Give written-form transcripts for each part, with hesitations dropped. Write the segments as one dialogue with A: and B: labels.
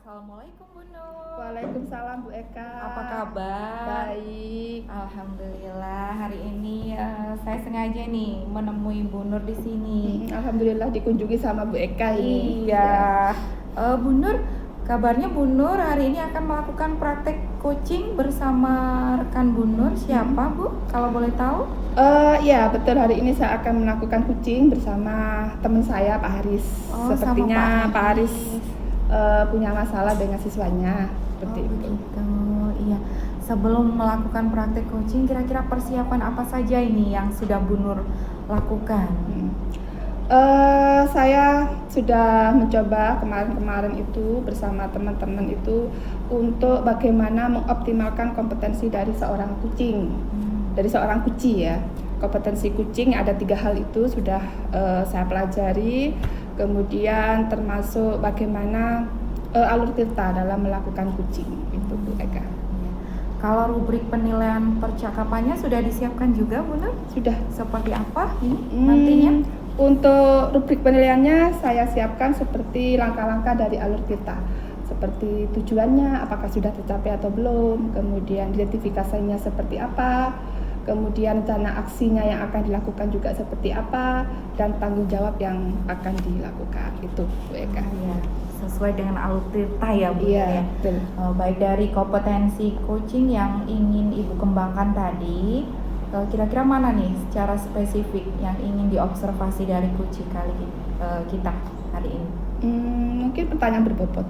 A: Assalamualaikum Bu Nur.
B: Waalaikumsalam Bu Eka.
A: Apa kabar?
B: Baik.
A: Alhamdulillah. Hari ini saya sengaja nih menemui Bu Nur di sini.
B: Alhamdulillah dikunjungi sama Bu Eka ini.
A: Iya. Bu Nur, kabarnya Bu Nur hari ini akan melakukan praktek coaching bersama rekan Bu Nur. Siapa Bu? Kalau boleh tahu?
B: Ya betul, hari ini saya akan melakukan coaching bersama teman saya Pak Haris. Sepertinya
A: sama
B: Pak Haris punya masalah dengan siswanya seperti itu.
A: Begitu. Iya. Sebelum melakukan praktek coaching, kira-kira persiapan apa saja ini yang sudah Bu Nur lakukan?
B: Saya sudah mencoba kemarin itu bersama teman-teman itu untuk bagaimana mengoptimalkan kompetensi dari seorang kucing, dari seorang kuci ya. Kompetensi kucing ada 3 hal itu sudah saya pelajari. Kemudian termasuk bagaimana alur tirta dalam melakukan kucing itu Bu Eka.
A: Kalau rubrik penilaian percakapannya sudah disiapkan juga Bu Nur?
B: Sudah.
A: Seperti apa nantinya?
B: Untuk rubrik penilaiannya saya siapkan seperti langkah-langkah dari alur tirta. Seperti tujuannya, apakah sudah tercapai atau belum, kemudian identifikasinya seperti apa, kemudian rencana aksinya yang akan dilakukan juga seperti apa, dan tanggung jawab yang akan dilakukan. Itu Bu Eka.
A: Ya, sesuai dengan alur tirta ya Bu
B: Iya,
A: ya.
B: betul.
A: Baik dari kompetensi coaching yang ingin Ibu kembangkan tadi, kira-kira mana nih secara spesifik yang ingin diobservasi dari coaching kita hari ini?
B: Mungkin pertanyaan berbobot.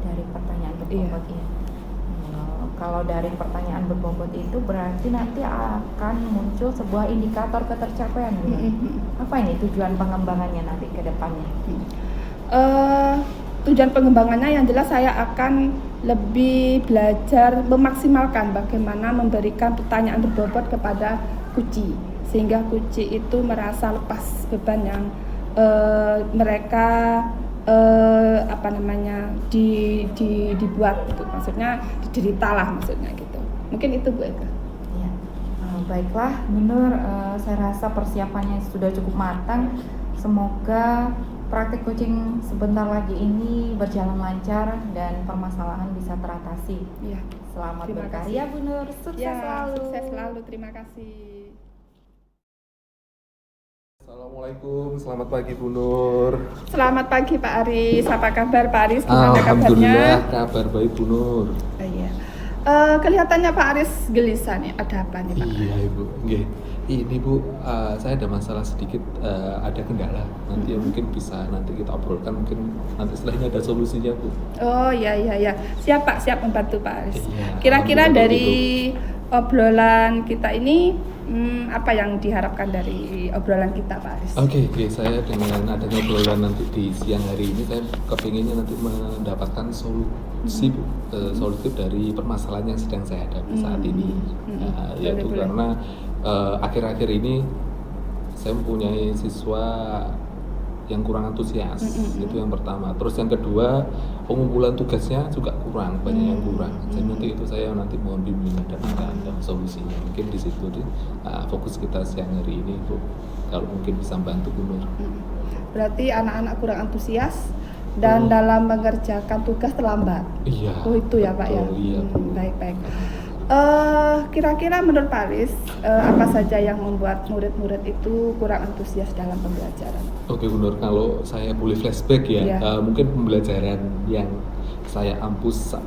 A: Dari pertanyaan berbobot ya. Kalau dari pertanyaan berbobot itu berarti nanti akan muncul sebuah indikator ketercapaian. Apa ini tujuan pengembangannya nanti ke depannya?
B: Tujuan pengembangannya yang jelas saya akan lebih belajar memaksimalkan bagaimana memberikan pertanyaan berbobot kepada kuci, sehingga kuci itu merasa lepas beban yang mereka dibuat gitu, maksudnya diderita lah maksudnya gitu. Mungkin itu Bu Eka.
A: Ya. Baiklah Bu Nur, saya rasa persiapannya sudah cukup matang. Semoga praktik coaching sebentar lagi ini berjalan lancar dan permasalahan bisa teratasi.
B: Ya.
A: Selamat
B: Terima
A: berkarya
B: kasih.
A: Bu Nur, sukses selalu.
B: Sukses selalu, terima kasih.
C: Assalamualaikum, selamat pagi Bu Nur.
B: Selamat pagi Pak Aris, apa kabar Pak Aris? Gimana
C: Alhamdulillah,
B: kabarnya?
C: kabar baik Bu Nur.
B: Iya. Kelihatannya Pak Aris gelisah nih, ada apa nih Pak?
C: Iya Ibu, nggih. Ini Bu, saya ada masalah sedikit, ada kendala. Nanti ya mungkin bisa nanti kita obrolkan, mungkin nanti setelahnya ada solusinya Bu.
B: Oh iya, siap Pak, siap membantu Pak Aris.
C: Iya,
B: Kira-kira
C: alhamdulillah
B: dari obrolan kita ini, apa yang diharapkan dari obrolan kita Pak Aris?
C: Oke, saya dengan adanya obrolan nanti di siang hari ini, saya kepinginnya nanti mendapatkan solusi Bu, solutif dari permasalahan yang sedang saya hadapi saat ini. Yaitu
B: Boleh.
C: karena akhir-akhir ini saya mempunyai siswa yang kurang antusias, itu yang pertama. Terus yang kedua, pengumpulan tugasnya juga kurang, banyak yang kurang. Jadi nanti itu saya nanti mohon bimbingan dan ada solusinya. Mungkin di situ fokus kita siang hari ini Bu, kalau mungkin bisa membantu Bu Nur.
B: Berarti anak-anak kurang antusias dan dalam mengerjakan tugas terlambat.
C: Iya.
B: Oh itu ya Pak ya.
C: Betul, iya, Bu.
B: Baik. Kira-kira menurut Pak Aris, apa saja yang membuat murid-murid itu kurang antusias dalam pembelajaran?
C: Oke Bu Nur, kalau saya boleh flashback ya,
B: Iya.
C: mungkin pembelajaran yang saya ampus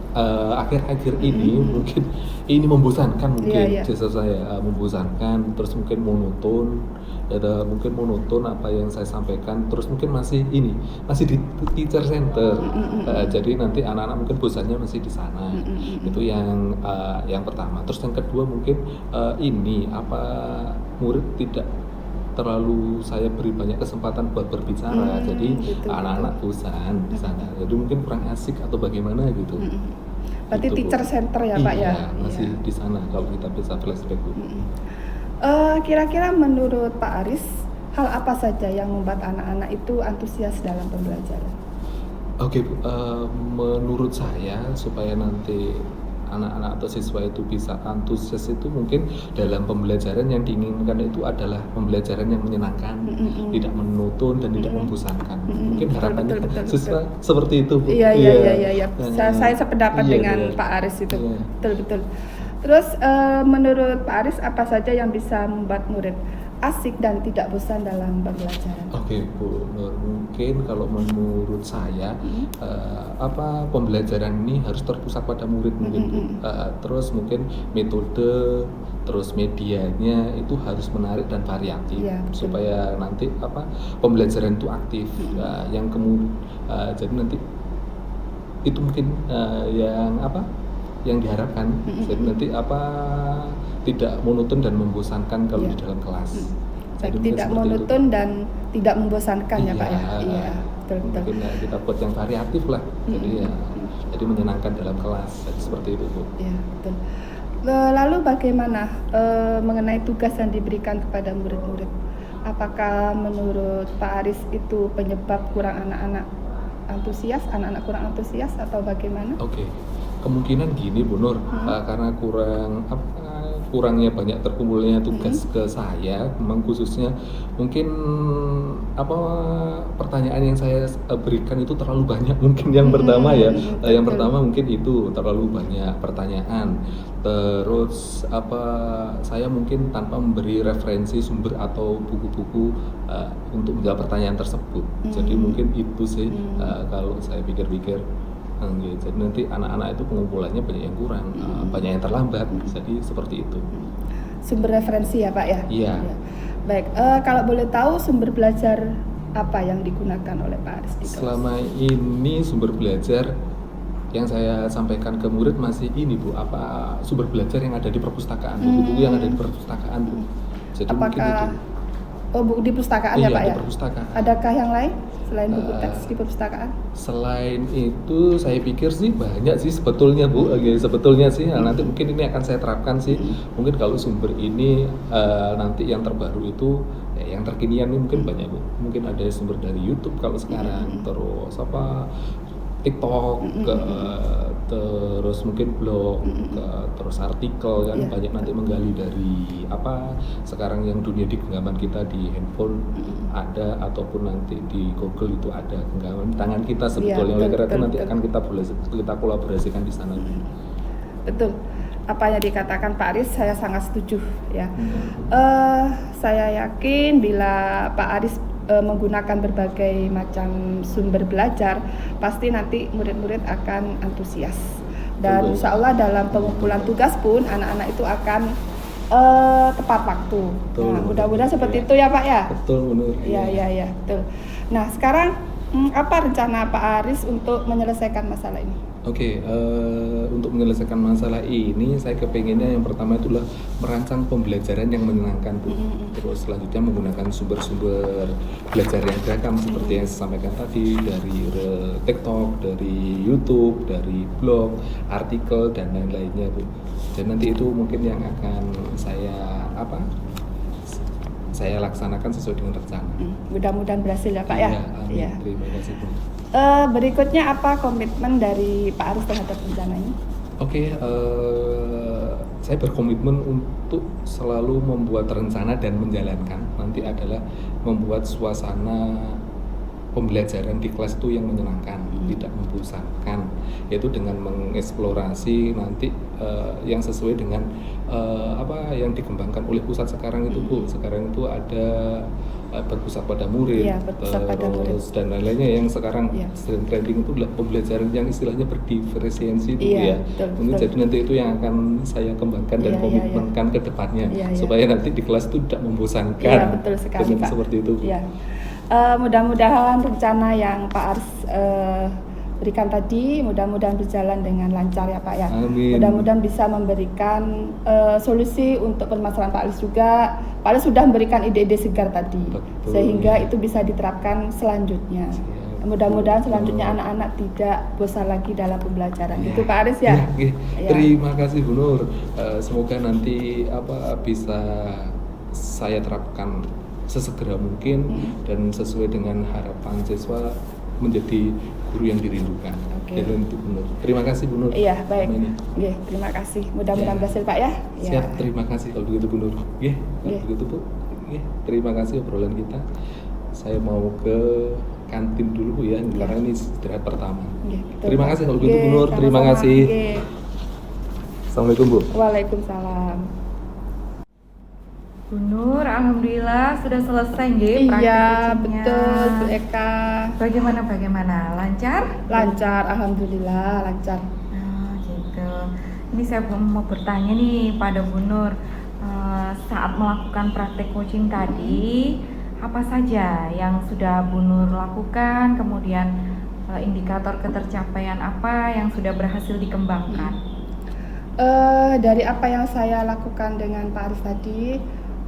C: akhir-akhir ini mungkin ini membosankan, mungkin
B: Iya.
C: jasa saya membosankan, terus mungkin monoton apa yang saya sampaikan, terus mungkin masih di teacher center. Jadi nanti anak-anak mungkin bosannya masih di sana. Itu yang pertama. Terus yang kedua mungkin murid tidak terlalu saya beri banyak kesempatan buat berbicara, jadi
B: gitu.
C: anak-anak bosan di sana, jadi mungkin kurang asik atau bagaimana gitu.
B: Berarti
C: Gitu, Bu.
B: teacher center ya Pak ya?
C: Iya, masih di sana kalau kita bisa flashback Bu.
B: Kira-kira menurut Pak Aris, hal apa saja yang membuat anak-anak itu antusias dalam pembelajaran?
C: Oke Bu, menurut saya supaya nanti anak-anak atau siswa itu bisa antusias itu mungkin dalam pembelajaran yang diinginkan itu adalah pembelajaran yang menyenangkan, tidak menonton dan tidak membosankan. Mungkin harapannya
B: Betul.
C: siswa seperti itu, Bu.
B: Iya. Saya sependapat
C: Iya,
B: dengan
C: iya.
B: Pak Aris itu.
C: Iya.
B: Betul. Terus menurut Pak Aris apa saja yang bisa membuat murid asik dan tidak bosan dalam pembelajaran?
C: Oke, Bu Nur, mungkin kalau menurut saya pembelajaran ini harus terpusat pada murid mungkin, Bu. Terus mungkin metode, terus medianya itu harus menarik dan variatif,
B: Iya, betul.
C: supaya nanti pembelajaran itu aktif. Yang kemudian jadi nanti itu mungkin yang diharapkan. Jadi nanti tidak monoton dan membosankan kalau
B: Iya.
C: di dalam kelas.
B: Baik,
C: Jadi mungkin
B: tidak
C: seperti itu.
B: monoton dan tidak membosankan ya Pak ya. Iya, betul.
C: Mungkin kita buat yang variatif lah. Jadi menyenangkan dalam kelas. Jadi seperti itu, Bu.
B: Iya, betul. Lalu bagaimana mengenai tugas yang diberikan kepada murid-murid? Apakah menurut Pak Aris itu penyebab kurang anak-anak kurang antusias atau bagaimana?
C: Oke. Kemungkinan gini, Bu Nur, karena kurangnya banyak terkumpulnya tugas ke saya, memang khususnya mungkin pertanyaan yang saya berikan itu terlalu banyak mungkin yang pertama ya. Yang pertama mungkin itu terlalu banyak pertanyaan. Terus saya mungkin tanpa memberi referensi sumber atau buku-buku untuk menjawab pertanyaan tersebut. Jadi mungkin itu sih kalau saya pikir-pikir. Jadi nanti anak-anak itu pengumpulannya banyak yang kurang, banyak yang terlambat, jadi seperti itu.
B: Sumber referensi ya Pak ya?
C: Iya.
B: Baik, kalau boleh tahu sumber belajar apa yang digunakan oleh Pak Aris di kelas?
C: Selama ini sumber belajar yang saya sampaikan ke murid masih ini, Bu, sumber belajar yang ada di perpustakaan, buku-buku yang ada di perpustakaan, Bu. Jadi mungkin itu.
B: Buku di perpustakaan ya
C: Iya,
B: Pak
C: di
B: ya?
C: perpustakaan.
B: Adakah yang lain selain buku teks di perpustakaan?
C: Selain itu saya pikir sih banyak sih sebetulnya, Bu. Sebetulnya sih nanti mungkin ini akan saya terapkan sih. Mungkin kalau sumber ini nanti yang terbaru itu yang terkinian ini mungkin banyak, Bu. Mungkin ada sumber dari YouTube kalau sekarang, terus TikTok, terus mungkin blog, terus artikel kan, banyak nanti menggali dari sekarang yang dunia di genggaman kita di handphone ada, ataupun nanti di Google itu ada genggaman di tangan kita sebetulnya. Oleh karena itu nanti akan kita kolaborasikan di sana.
B: Betul. Apa yang dikatakan Pak Aris saya sangat setuju ya. Saya yakin bila Pak Aris menggunakan berbagai macam sumber belajar, pasti nanti murid-murid akan antusias. Dan insya Allah dalam pengumpulan tugas pun anak-anak itu akan tepat waktu. Nah, mudah-mudahan seperti itu ya Pak ya.
C: Betul, benar.
B: Iya, betul. Nah sekarang apa rencana Pak Aris untuk menyelesaikan masalah ini?
C: Oke, untuk menyelesaikan masalah ini saya kepengennya yang pertama itulah merancang pembelajaran yang menyenangkan, Bu. Terus selanjutnya menggunakan sumber-sumber belajar yang beragam seperti yang saya sampaikan tadi, dari TikTok, dari YouTube, dari blog, artikel dan lain-lainnya, Bu. Dan nanti itu mungkin yang akan saya laksanakan sesuai dengan rencana.
B: Mudah-mudahan berhasil ya Pak ya.
C: Iya, amin. Terima kasih, Bu.
B: Berikutnya apa komitmen dari Pak Aris terhadap rencana ini?
C: Oke, saya berkomitmen untuk selalu membuat rencana dan menjalankan. Nanti adalah membuat suasana pembelajaran di kelas itu yang menyenangkan, tidak membosankan, yaitu dengan mengeksplorasi nanti yang sesuai dengan yang dikembangkan oleh pusat sekarang itu, Bu. Sekarang itu ada berpusat pada murid,
B: berpusat pada murid.
C: Dan lain-lainnya yang sekarang sedang trending itu adalah pembelajaran yang istilahnya berdiferensiasi itu Mungkin jadi nanti itu yang akan saya kembangkan dan komitmenkan ke depannya supaya nanti di kelas itu tidak membosankan.
B: Iya, betul sekali Pak.
C: Seperti itu.
B: Iya. Mudah-mudahan rencana yang Pak Aris berikan tadi mudah-mudahan berjalan dengan lancar ya Pak ya.
C: Amin.
B: Mudah-mudahan bisa memberikan solusi untuk permasalahan Pak Aris juga. Pak Aris sudah memberikan ide-ide segar tadi.
C: Betul,
B: sehingga itu bisa diterapkan selanjutnya. Mudah-mudahan selanjutnya anak-anak tidak bosan lagi dalam pembelajaran. Itu Pak Aris ya.
C: Terima kasih Bu Nur. Semoga nanti bisa saya terapkan sesegera mungkin dan sesuai dengan harapan siswa menjadi guru yang dirindukan.
B: Oke.
C: Itu untuk Bu Nur. Terima kasih Bu Nur.
B: Iya, baik.
C: Ini.
B: Nggih, terima kasih. Mudah-mudahan
C: Ya.
B: berhasil Pak ya.
C: Siap, terima kasih kalau begitu Bu Nur. Nggih, kalau
B: Nggih.
C: begitu Bu. Nggih, terima kasih obrolan kita. Saya mau ke kantin dulu ya, karena ini istirahat pertama.
B: Nggih, betul,
C: Terima
B: Pak.
C: kasih kalau begitu Bu
B: Nggih,
C: Nur. Terima
B: sama-sama.
C: kasih.
B: Nggih.
C: Assalamualaikum Bu.
B: Waalaikumsalam.
A: Bu Nur, alhamdulillah sudah selesai nggih praktik
B: Iya,
A: coachingnya.
B: betul Bu Eka.
A: Bagaimana? Lancar?
B: Lancar, alhamdulillah lancar.
A: Nah, gitu. Ini saya mau bertanya nih pada Bu Nur, saat melakukan praktek coaching tadi, apa saja yang sudah Bu Nur lakukan, kemudian indikator ketercapaian apa yang sudah berhasil dikembangkan?
B: Dari apa yang saya lakukan dengan Pak Aris tadi,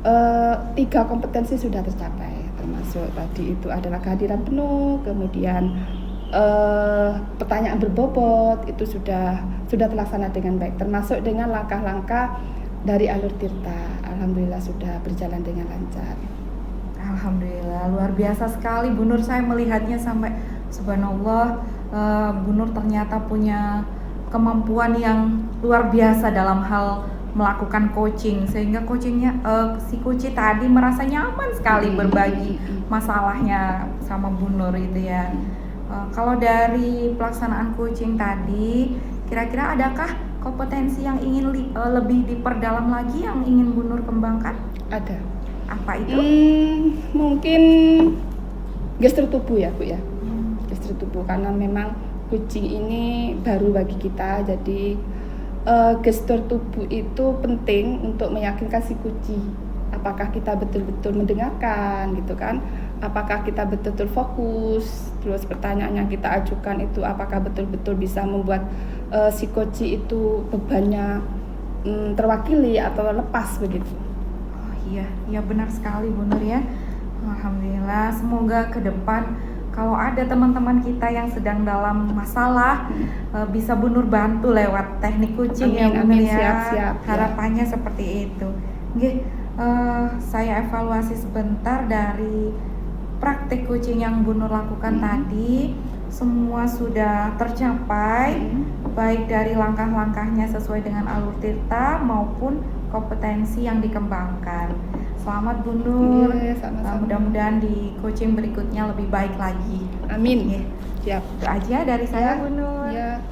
B: 3 kompetensi sudah tercapai, termasuk tadi itu adalah kehadiran penuh, kemudian pertanyaan berbobot itu sudah terlaksana dengan baik, termasuk dengan langkah-langkah dari alur tirta. Alhamdulillah sudah berjalan dengan lancar.
A: Alhamdulillah, luar biasa sekali Bu Nur. Saya melihatnya sampai subhanallah, Bu Nur ternyata punya kemampuan yang luar biasa dalam hal melakukan coaching, sehingga si coach tadi merasa nyaman sekali berbagi masalahnya sama Bu Nur itu ya. Kalau dari pelaksanaan coaching tadi, kira-kira adakah kompetensi yang ingin lebih diperdalam lagi yang ingin Bu Nur kembangkan?
B: Ada.
A: Apa itu?
B: Mungkin gestur tubuh ya Bu ya. Gestur tubuh, karena memang coaching ini baru bagi kita, jadi gestur tubuh itu penting untuk meyakinkan si kunci apakah kita betul-betul mendengarkan gitu kan, apakah kita betul-betul fokus, terus pertanyaan yang kita ajukan itu apakah betul-betul bisa membuat si kunci itu bebannya terwakili atau lepas begitu.
A: Oh iya benar sekali Bu Nur ya. Alhamdulillah, semoga ke depan kalau ada teman-teman kita yang sedang dalam masalah, bisa Bu Nur bantu lewat teknik coaching ya Bu Nur ya.
B: Siap.
A: Harapannya seperti itu. Nggih, saya evaluasi sebentar dari praktek coaching yang Bu Nur lakukan tadi. Semua sudah tercapai, baik dari langkah-langkahnya sesuai dengan alur tirta maupun kompetensi yang dikembangkan. Selamat Bu Nur.
B: Sama-sama.
A: Mudah-mudahan di coaching berikutnya lebih baik lagi.
B: Amin.
A: Nggih.
B: Siap.
A: Itu aja dari saya
B: Ya.
A: Bu Nur.
B: Ya.